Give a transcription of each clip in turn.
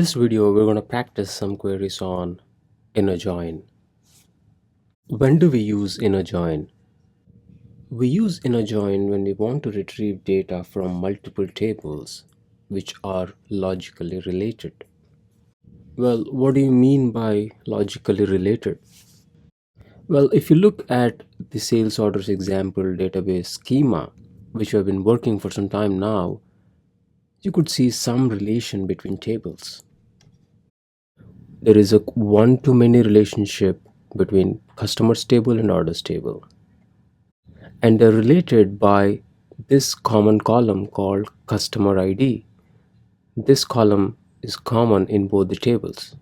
this video, we're going to practice some queries on inner join. When do we use inner join? We use inner join when we want to retrieve data from multiple tables which are logically related. Well, what do you mean by logically related? Well, if you look at the sales orders example database schema, which we have been working for some time now, you could see some relation between tables. There is a one-to-many relationship between customers table and orders table, and they're related by this common column called customer ID. This column is common in both the tables.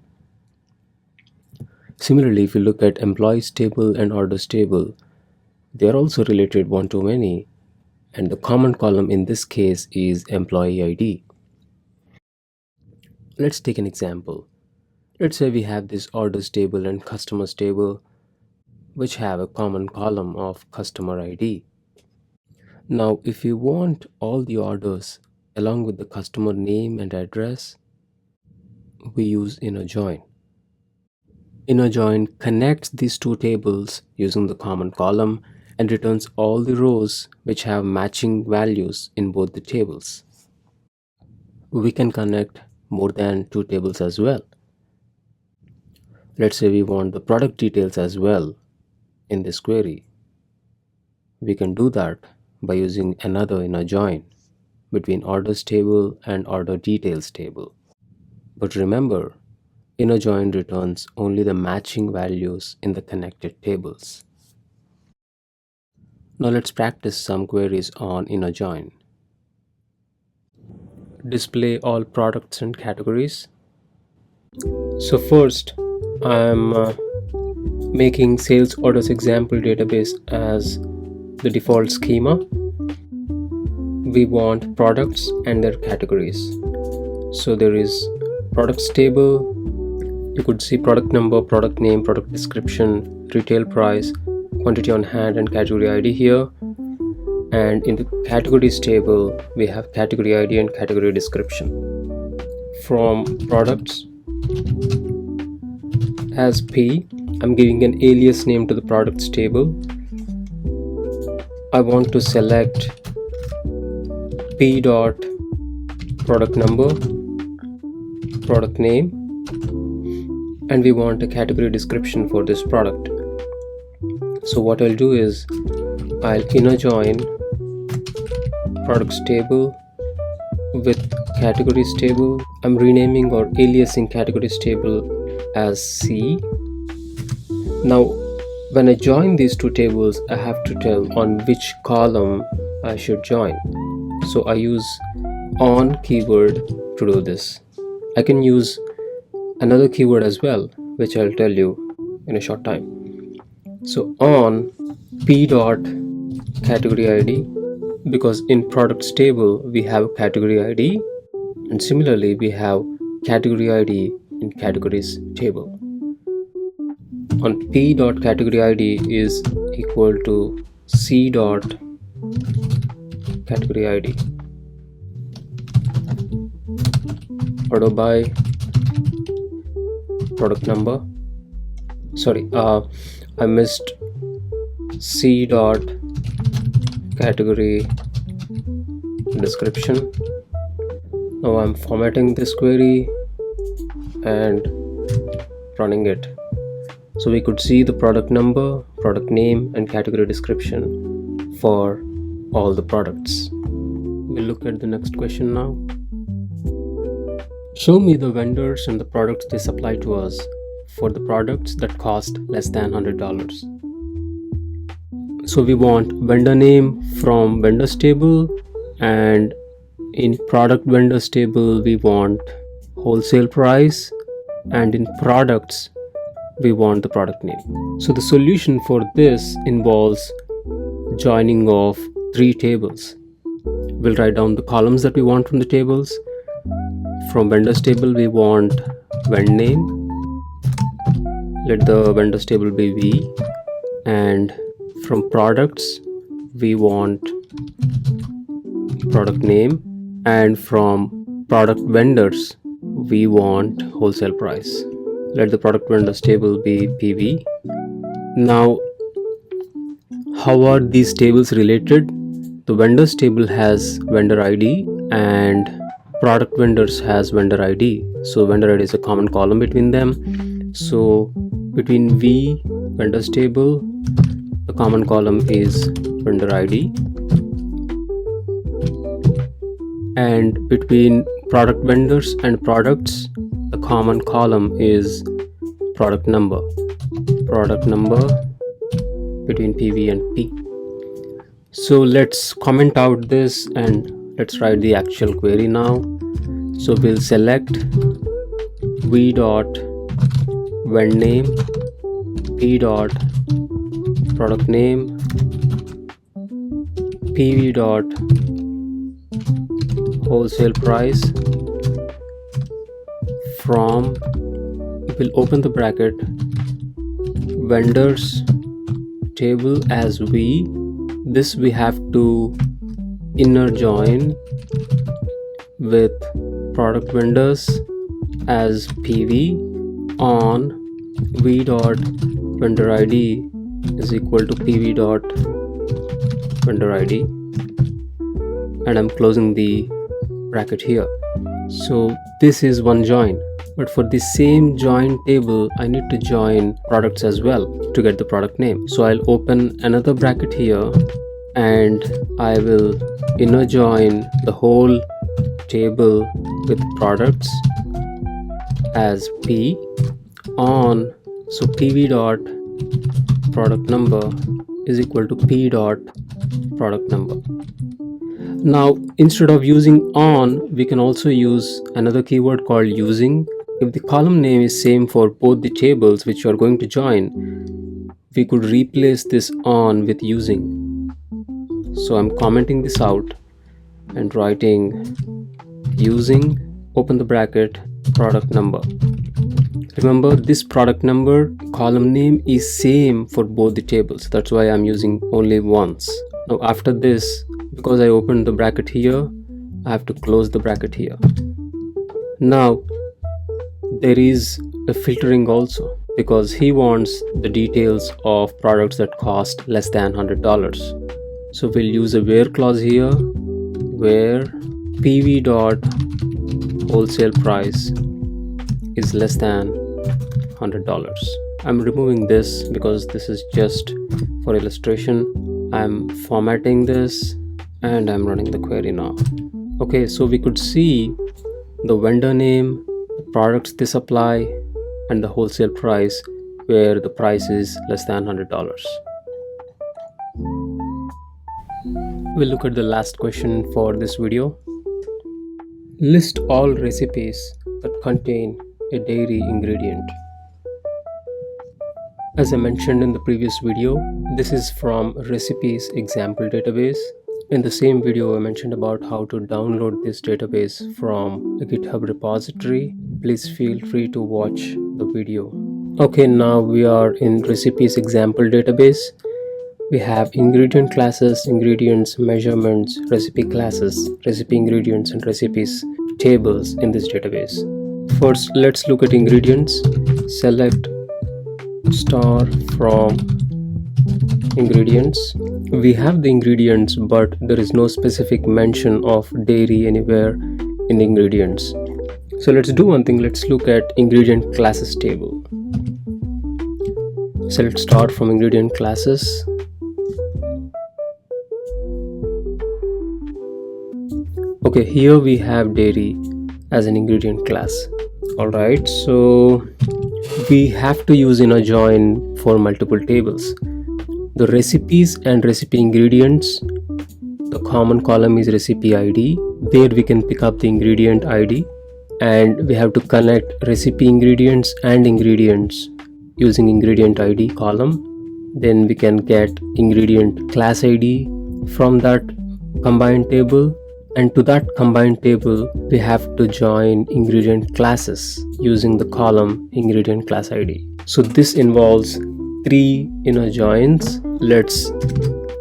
Similarly, if you look at employees table and orders table, they are also related one-to-many, and the common column in this case is employee ID. Let's take an example. Let's say we have this orders table and customers table which have a common column of customer ID. Now, if you want all the orders along with the customer name and address, we use inner join. Inner join connects these two tables using the common column and returns all the rows which have matching values in both the tables. We can connect more than two tables as well. Let's say we want the product details as well in this query. We can do that by using another inner join between orders table and order details table. But remember, inner join returns only the matching values in the connected tables. Now let's practice some queries on inner join. Display all products and categories. So first, I'm making sales orders example database as the default schema. We want products and their categories. So there is products table. You could see product number, product name, product description, retail price, quantity on hand, and category ID here. And in the categories table, we have category ID and category description. From products, as P, I'm giving an alias name to the products table. I want to select P dot product number, product name, and we want a category description for this product. So what I'll do is I'll inner join products table with categories table. I'm renaming or aliasing categories table as C. Now when I join these two tables, I have to tell on which column I should join. So I use on keyword to do this. I can use another keyword as well, which I'll tell you in a short time. So on P dot category ID, because in products table we have category ID, and similarly we have category ID in categories table. On P dot category ID is equal to C dot category ID, followed by product number. Sorry, I missed C dot category description. Now I'm formatting this query and running it. So we could see the product number, product name, and category description for all the products. We'll look at the next question now. Show me the vendors and the products they supply to us for the products that cost less than $100. So we want vendor name from vendors table, and in product vendors table we want wholesale price, and in products we want the product name. So the solution for this involves joining of three tables. We'll write down the columns that we want from the tables. From vendors table we want vendor name. Let the vendors table be V. And from products we want product name, and from product vendors we want wholesale price. Let the product vendors table be PV. Now, how are these tables related? The vendors table has vendor ID and product vendors has vendor ID. So vendor ID is a common column between them. So between V vendors table, the common column is vendor ID, and between product vendors and products, the common column is product number. Product number between PV and P. So let's comment out this and let's write the actual query now. So we'll select v dot vend name, p dot product name, pv dot wholesale price from, we'll open the bracket, vendors table as v. This we have to inner join with product vendors as PV on v dot vendor ID is equal to PV dot vendor ID, and I'm closing the bracket here. So this is one join, but for the same join table I need to join products as well to get the product name. So I'll open another bracket here and I will inner join the whole table with products as P on, so PV dot product number is equal to P dot product number. Now instead of using on, we can also use another keyword called using. If the column name is same for both the tables which you are going to join, we could replace this on with using. So I'm commenting this out and writing using, open the bracket, product number. Remember, this product number column name is same for both the tables. That's why I'm using only once. Now after this, because I opened the bracket here, I have to close the bracket here. Now there is a filtering also, because he wants the details of products that cost less than $100. So we'll use a where clause here, where PV dot wholesale price is less than $100. I'm removing this because this is just for illustration. I'm formatting this and I'm running the query now. Okay, so we could see the vendor name, the products they supply, and the wholesale price where the price is less than $100. We'll look at the last question for this video. List all recipes that contain a dairy ingredient. As I mentioned in the previous video, this is from recipes example database. In the same video, I mentioned about how to download this database from a GitHub repository. Please feel free to watch the video. Okay, now we are in recipes example database. We have ingredient classes, ingredients, measurements, recipe classes, recipe ingredients, and recipes tables in this database. First, let's look at ingredients. Select star from ingredients. We have the ingredients, but there is no specific mention of dairy anywhere in ingredients. So let's do one thing. Let's look at ingredient classes table. Select star from ingredient classes. Okay, here we have dairy as an ingredient class. Alright, so we have to use inner join for multiple tables. The recipes and recipe ingredients, the common column is recipe ID. There we can pick up the ingredient ID, and we have to connect recipe ingredients and ingredients using ingredient ID column. Then we can get ingredient class ID from that combined table, and to that combined table we have to join ingredient classes using the column ingredient class ID. So this involves 3 inner joins. Let's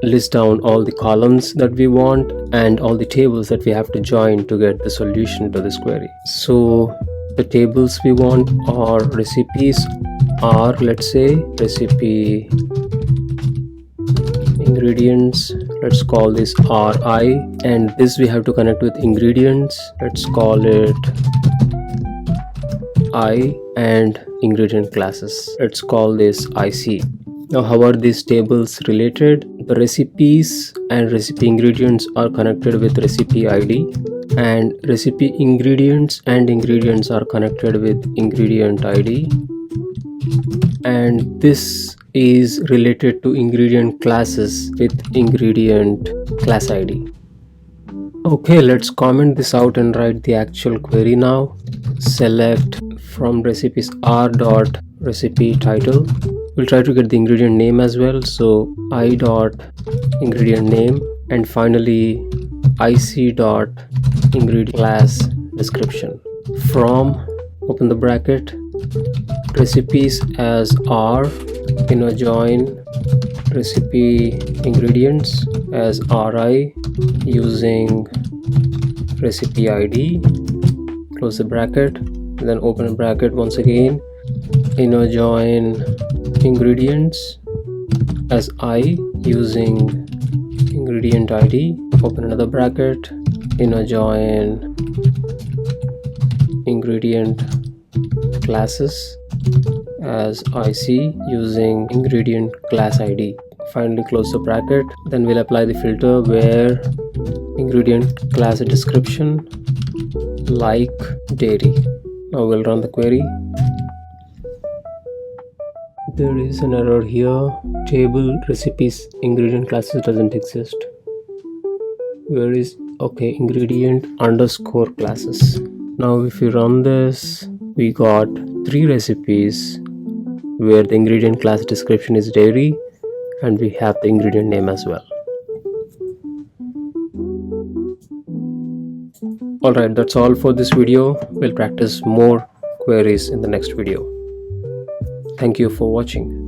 list down all the columns that we want and all the tables that we have to join to get the solution to this query. So the tables we want or recipes are, let's say, recipe ingredients. Let's call this RI, and this we have to connect with ingredients. Let's call it I, and ingredient classes, let's call this IC. Now, how are these tables related? The recipes and recipe ingredients are connected with recipe ID, and recipe ingredients and ingredients are connected with ingredient ID, and this is related to ingredient classes with ingredient class ID. Okay, let's comment this out and write the actual query now. Select from recipes r dot recipe title. We'll try to get the ingredient name as well, so I dot ingredient name, and finally IC dot ingredient class description. From, open the bracket, recipes as R, inner join recipe ingredients as RI using recipe ID, close the bracket, then open a bracket once again, inner join ingredients as I using ingredient ID, open another bracket, inner join ingredient classes as IC using ingredient class ID. Finally close the bracket, then we'll apply the filter where ingredient class description like dairy. Now we'll run the query. There is an error here. Table recipes ingredient classes doesn't exist. Where is, okay, ingredient underscore classes. Now if we run this, we got 3 recipes where the ingredient class description is dairy, and we have the ingredient name as well. Alright, that's all for this video. We'll practice more queries in the next video. Thank you for watching.